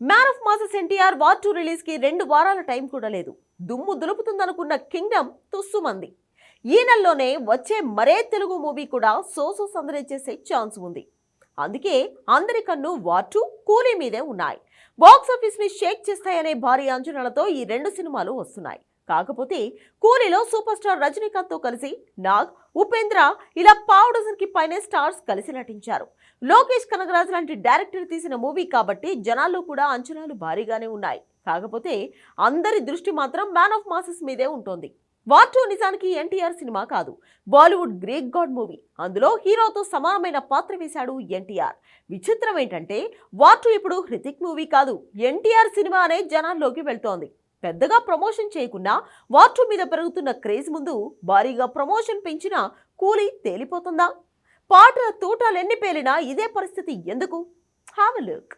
Man of masses NTR war 2 release కి 2 వారాల time కూడా లేదు. దుమ్ము దులుపుతుందనుకున్న కింగ్డమ్ తుస్సుమంది. ఈ నెలలోనే వచ్చే మరే తెలుగు మూవీ కూడా సోసో సందడి చేసే ఛాన్స్ ఉంది. అందుకే అందరి కన్ను వార్ 2, కూలీ మీదే ఉన్నాయి. బాక్స్ ఆఫీస్ ని షేక్ చేస్తాయనే భారీ అంచనాలతో ఈ 2 సినిమాలు వస్తున్నాయి. కాకపోతే కూలీలో సూపర్ స్టార్ రజనీకాంత్ తో కలిసి నాగ్, ఉపేంద్ర ఇలా పావు డజన్ కి పైనే స్టార్స్ కలిసి నటించారు. లోకేష్ కనగరాజ్ లాంటి డైరెక్టర్ తీసిన మూవీ కాబట్టి జనాల్లో కూడా అంచనాలు భారీగానే ఉన్నాయి. కాకపోతే అందరి దృష్టి మాత్రం మ్యాన్ ఆఫ్ మాసెస్ మీదే ఉంటుంది. వార్ 2 నిజానికి ఎన్టీఆర్ సినిమా కాదు, బాలీవుడ్ గ్రీక్ గాడ్ మూవీ. అందులో హీరోతో సమానమైన పాత్ర వేశాడు ఎన్టీఆర్. విచిత్రం ఏంటంటే వార్ 2 ఇప్పుడు హృతిక్ మూవీ కాదు, ఎన్టీఆర్ సినిమా అనే జనాల్లోకి వెళ్తోంది. పెద్దగా ప్రమోషన్ చేయకుండా వార్ 2 మీద పెరుగుతున్న క్రేజ్ ముందు భారీగా ప్రమోషన్ పెంచిన కూలీ తేలిపోతుందా? పాటల తూటాలెన్ని పేలినా ఇదే పరిస్థితి ఎందుకు? Have a look.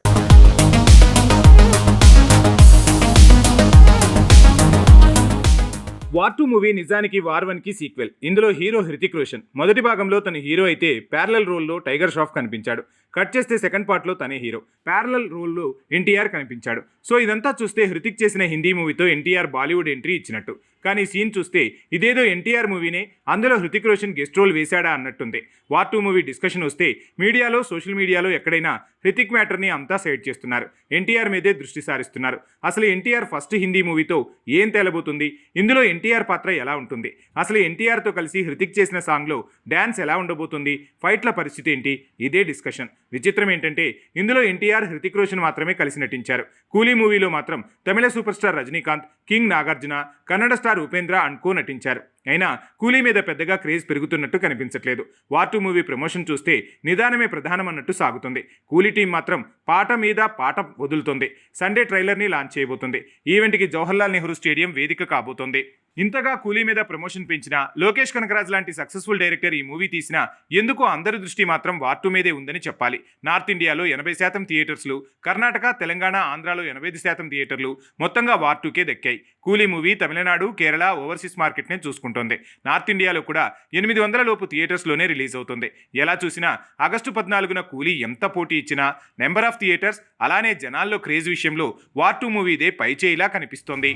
War 2 movie నిజానికి వార్ 1 కి సీక్వెల్. ఇందులో హీరో హృతిక్ రోషన్ మొదటి భాగంలో తన హీరో అయితే ప్యారలల్ రోల్లో టైగర్ ష్రాఫ్ కనిపించాడు. కట్ చేస్తే సెకండ్ పార్ట్లో తనే హీరో, ప్యారలల్ రోల్లో ఎన్టీఆర్ కనిపించాడు. సో ఇదంతా చూస్తే హృతిక్ చేసిన హిందీ మూవీతో ఎన్టీఆర్ బాలీవుడ్ ఎంట్రీ ఇచ్చినట్టు. కానీ సీన్ చూస్తే ఇదేదో ఎన్టీఆర్ మూవీనే, అందులో హృతిక్ రోషన్ గెస్ట్ రోల్ వేశాడా అన్నట్టుంది. వార్ 2 మూవీ డిస్కషన్ వస్తే మీడియాలో, సోషల్ మీడియాలో ఎక్కడైనా హృతిక్ మ్యాటర్ని అంతా సైడ్ చేస్తున్నారు. ఎన్టీఆర్ మీదే దృష్టి సారిస్తున్నారు. అసలు ఎన్టీఆర్ ఫస్ట్ హిందీ మూవీతో ఏం తేలబోతుంది? ఇందులో ఎన్టీఆర్ పాత్ర ఎలా ఉంటుంది? అసలు ఎన్టీఆర్తో కలిసి హృతిక్ చేసిన సాంగ్లో డ్యాన్స్ ఎలా ఉండబోతుంది? ఫైట్ల పరిస్థితి ఏంటి? ఇదే డిస్కషన్. విచిత్రం ఏంటంటే ఇందులో ఎన్టీఆర్, హృతిక్ రోషన్ మాత్రమే కలిసి నటించారు. కూలీ మూవీలో మాత్రం Tamil super star Rajinikanth, king Nagarjuna, Kannada star Upendra and co నటించారు. అయినా కూలీ మీద పెద్దగా క్రేజ్ పెరుగుతున్నట్టు కనిపించట్లేదు. వార్ 2 మూవీ ప్రమోషన్ చూస్తే నిదానమే ప్రధానమన్నట్టు సాగుతుంది. కూలీ టీం మాత్రం పాట మీద పాట వదులుతుంది. సండే ట్రైలర్ని లాంచ్ చేయబోతుంది. ఈవెంట్కి జవహర్లాల్ నెహ్రూ స్టేడియం వేదిక కాబోతోంది. ఇంతగా కూలీ మీద ప్రమోషన్ పెంచిన లోకేష్ కనగరాజ్ లాంటి సక్సెస్ఫుల్ డైరెక్టర్ ఈ మూవీ తీసినా ఎందుకో అందరి దృష్టి మాత్రం వార్ 2 మీదే ఉందని చెప్పాలి. నార్త్ ఇండియాలో 80% థియేటర్స్లు, కర్ణాటక, తెలంగాణ, ఆంధ్రాలో 85% థియేటర్లు మొత్తంగా వార్ 2కే దక్కాయి. కూలీ మూవీ తమిళనాడు, కేరళ, ఓవర్సీస్ మార్కెట్నే చూసుకుంటోంది. నార్త్ ఇండియాలో కూడా 800 లోపు థియేటర్స్లోనే రిలీజ్ అవుతుంది. ఎలా చూసినా ఆగస్టు 14న కూలీ ఎంత పోటీ ఇచ్చినా నెంబర్ ఆఫ్ థియేటర్స్, అలానే జనాల్లో క్రేజ్ విషయంలో వార్ 2 మూవీదే పైచేయిలా కనిపిస్తోంది.